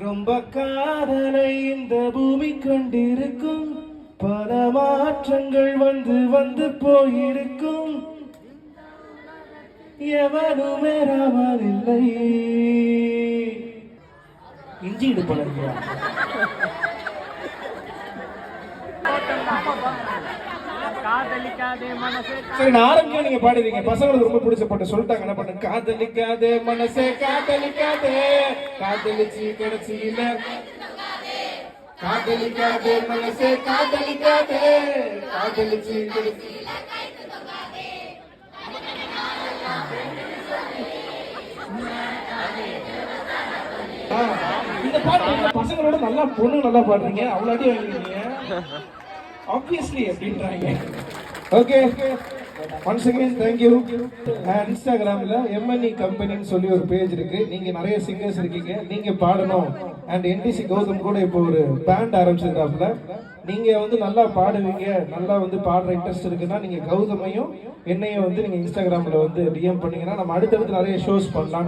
ரொம்ப காதலை இந்த பூமி கொண்டிருக்கும், பல மாற்றங்கள் வந்து வந்து போயிருக்கும், எவனும் ஏறாமல் இல்லை. இஞ்சி இடுப்பல சரி, நான் ஆரம்பிக்க நீங்க பாடுவீங்க. பசங்களுக்கு ரொம்ப பிடிச்ச பாட்டு சொல்லிட்டாங்க. என்ன பண்ணு? காதலிக்காதே மனசே காதலிக்காதே, காதலிச்சு கிடைச்சில காதலிக்காதே மனசே காதலிக்காதே, காதலிச்சு கிடைச்சி இந்த பாட்டு பசங்களோட நல்லா பொண்ணு நல்லா பாடுறீங்க. அவ்வளோ அடி வாங்கிருக்கீங்க obviously அப்படின்றாங்க. Okay, once again thank you. இன்ஸ்டாகிராம்ல MNE கம்பெனின்னு சொல்லி ஒரு பேஜ் இருக்கு. நீங்க நிறைய சிங்கர்ஸ் இருக்கீங்க, நீங்க பாடணும். அண்ட் NTC கௌதம் கூட இப்போ ஒரு பேண்ட் ஆரம்பிச்சிருக்காப்புல. நீங்க வந்து நல்லா பாடுவீங்க, நல்லா வந்து பாடுற இன்ட்ரெஸ்ட் இருக்குன்னா நீங்க கௌதமையும் என்னையும் வந்து நீங்க இன்ஸ்டாகிராம்ல வந்து DM பண்ணீங்கன்னா நம்ம அடுத்தடுத்து நிறைய ஷோஸ் பண்ணலாம்.